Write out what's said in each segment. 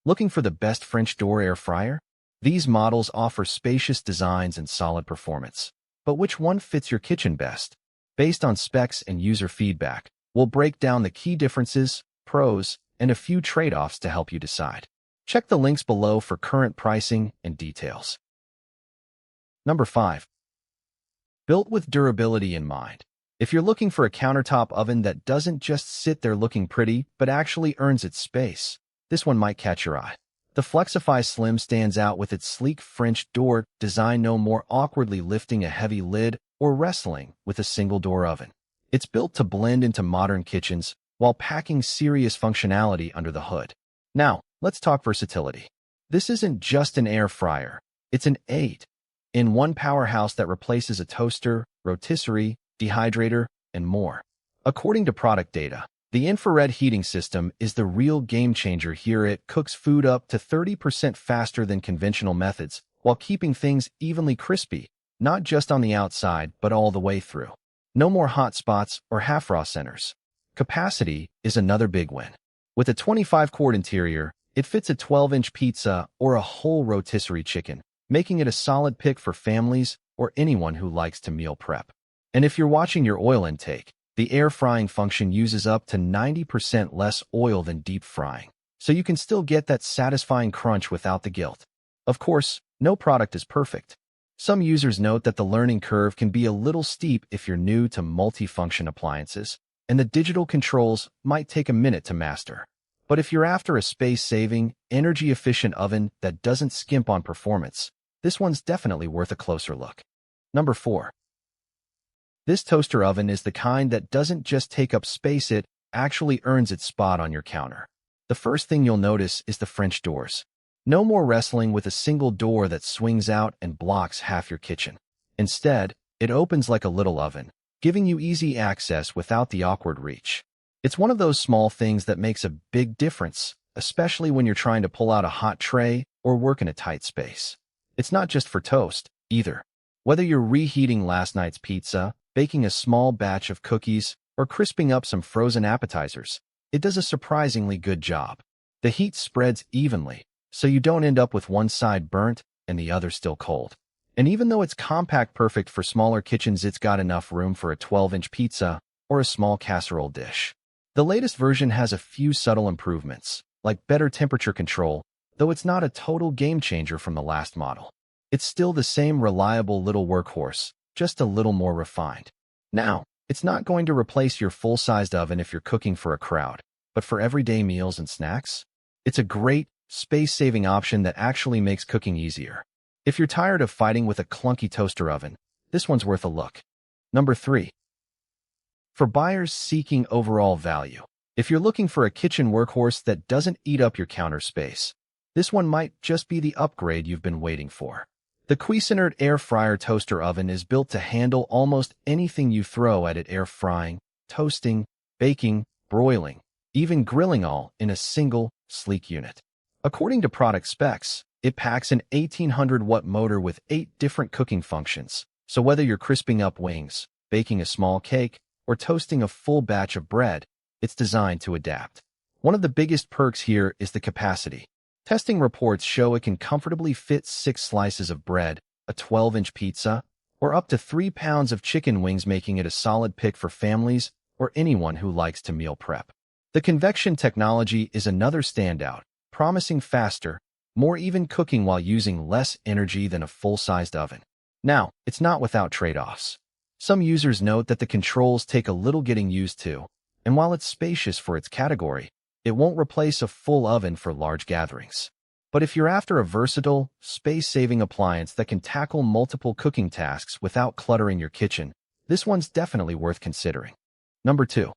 Looking for the best French door air fryer? These models offer spacious designs and solid performance. But which one fits your kitchen best? Based on specs and user feedback, we'll break down the key differences, pros, and a few trade-offs to help you decide. Check the links below for current pricing and details. Number 5. Built with durability in mind. If you're looking for a countertop oven that doesn't just sit there looking pretty, but actually earns its space, this one might catch your eye. The Flexify Slim stands out with its sleek French door design, no more awkwardly lifting a heavy lid or wrestling with a single-door oven. It's built to blend into modern kitchens while packing serious functionality under the hood. Now, let's talk versatility. This isn't just an air fryer. It's an 8-in-1 powerhouse that replaces a toaster, rotisserie, dehydrator, and more. According to product data, the infrared heating system is the real game changer here. It cooks food up to 30% faster than conventional methods while keeping things evenly crispy, not just on the outside, but all the way through. No more hot spots or half-raw centers. Capacity is another big win. With a 25-quart interior, it fits a 12-inch pizza or a whole rotisserie chicken, making it a solid pick for families or anyone who likes to meal prep. And if you're watching your oil intake, the air frying function uses up to 90% less oil than deep frying, so you can still get that satisfying crunch without the guilt. Of course, no product is perfect. Some users note that the learning curve can be a little steep if you're new to multi-function appliances, and the digital controls might take a minute to master. But if you're after a space-saving, energy-efficient oven that doesn't skimp on performance, this one's definitely worth a closer look. Number 4. This toaster oven is the kind that doesn't just take up space, it actually earns its spot on your counter. The first thing you'll notice is the French doors. No more wrestling with a single door that swings out and blocks half your kitchen. Instead, it opens like a little oven, giving you easy access without the awkward reach. It's one of those small things that makes a big difference, especially when you're trying to pull out a hot tray or work in a tight space. It's not just for toast, either. Whether you're reheating last night's pizza, baking a small batch of cookies, or crisping up some frozen appetizers, it does a surprisingly good job. The heat spreads evenly, so you don't end up with one side burnt and the other still cold. And even though it's compact, perfect for smaller kitchens, it's got enough room for a 12-inch pizza or a small casserole dish. The latest version has a few subtle improvements, like better temperature control, though it's not a total game changer from the last model. It's still the same reliable little workhorse, just a little more refined. Now, it's not going to replace your full-sized oven if you're cooking for a crowd, but for everyday meals and snacks, it's a great, space-saving option that actually makes cooking easier. If you're tired of fighting with a clunky toaster oven, this one's worth a look. Number 3. For buyers seeking overall value. If you're looking for a kitchen workhorse that doesn't eat up your counter space, this one might just be the upgrade you've been waiting for. The Cuisinart air fryer toaster oven is built to handle almost anything you throw at it: air frying, toasting, baking, broiling, even grilling, all in a single, sleek unit. According to product specs, it packs an 1800-watt motor with 8 different cooking functions, so whether you're crisping up wings, baking a small cake, or toasting a full batch of bread, it's designed to adapt. One of the biggest perks here is the capacity. Testing reports show it can comfortably fit 6 slices of bread, a 12-inch pizza, or up to 3 pounds of chicken wings, making it a solid pick for families or anyone who likes to meal prep. The convection technology is another standout, promising faster, more even cooking while using less energy than a full-sized oven. Now, it's not without trade-offs. Some users note that the controls take a little getting used to, and while it's spacious for its category, it won't replace a full oven for large gatherings. But if you're after a versatile, space-saving appliance that can tackle multiple cooking tasks without cluttering your kitchen, this one's definitely worth considering. Number 2.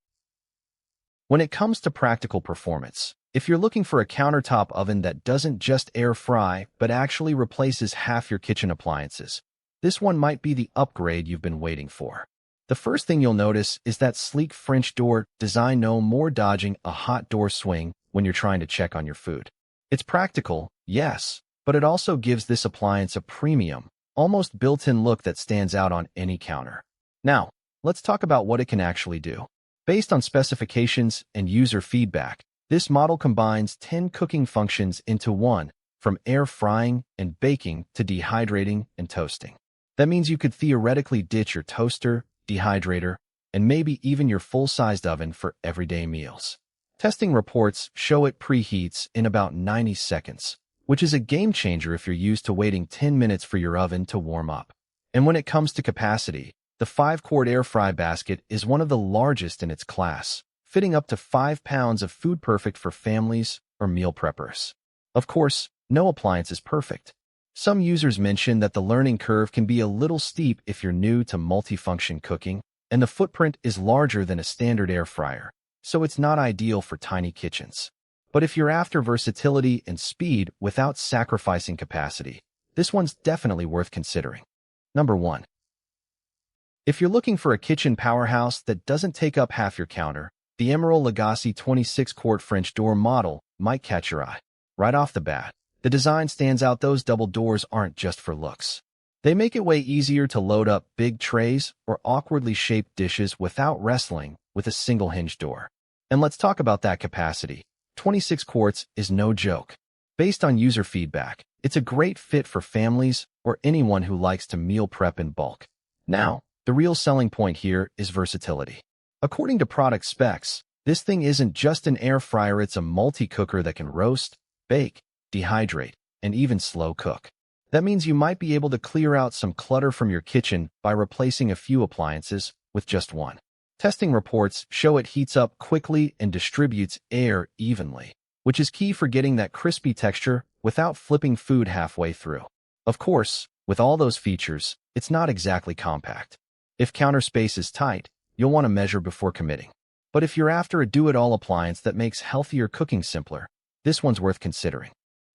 When it comes to practical performance, if you're looking for a countertop oven that doesn't just air fry but actually replaces half your kitchen appliances, this one might be the upgrade you've been waiting for. The first thing you'll notice is that sleek French door design, no more dodging a hot door swing when you're trying to check on your food. It's practical, yes, but it also gives this appliance a premium, almost built-in look that stands out on any counter. Now, let's talk about what it can actually do. Based on specifications and user feedback, This model combines 10 cooking functions into one, from air frying and baking to dehydrating and toasting. That means you could theoretically ditch your toaster, dehydrator, and maybe even your full-sized oven for everyday meals. Testing reports show it preheats in about 90 seconds, which is a game changer if you're used to waiting 10 minutes for your oven to warm up. And when it comes to capacity, the 5-quart air fry basket is one of the largest in its class, fitting up to 5 pounds of food, perfect for families or meal preppers. Of course, no appliance is perfect. Some users mention that the learning curve can be a little steep if you're new to multifunction cooking, and the footprint is larger than a standard air fryer, so it's not ideal for tiny kitchens. But if you're after versatility and speed without sacrificing capacity, this one's definitely worth considering. Number 1. If you're looking for a kitchen powerhouse that doesn't take up half your counter, the Emeril Lagasse 26-quart French door model might catch your eye. Right off the bat, the design stands out. Those double doors aren't just for looks. They make it way easier to load up big trays or awkwardly shaped dishes without wrestling with a single hinge door. And let's talk about that capacity. 26 quarts is no joke. Based on user feedback, it's a great fit for families or anyone who likes to meal prep in bulk. Now, the real selling point here is versatility. According to product specs, this thing isn't just an air fryer, it's a multi-cooker that can roast, bake, dehydrate, and even slow cook. That means you might be able to clear out some clutter from your kitchen by replacing a few appliances with just one. Testing reports show it heats up quickly and distributes air evenly, which is key for getting that crispy texture without flipping food halfway through. Of course, with all those features, it's not exactly compact. If counter space is tight, you'll want to measure before committing. But if you're after a do-it-all appliance that makes healthier cooking simpler, this one's worth considering.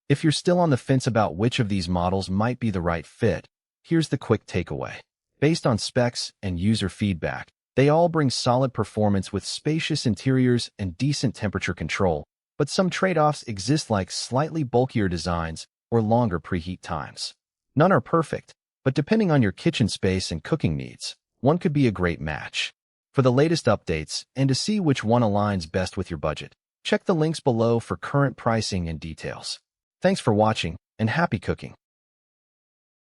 If you're still on the fence about which of these models might be the right fit, here's the quick takeaway. Based on specs and user feedback, they all bring solid performance with spacious interiors and decent temperature control, but some trade-offs exist, like slightly bulkier designs or longer preheat times. None are perfect, but depending on your kitchen space and cooking needs, one could be a great match. For the latest updates and to see which one aligns best with your budget, check the links below for current pricing and details. Thanks for watching, and happy cooking!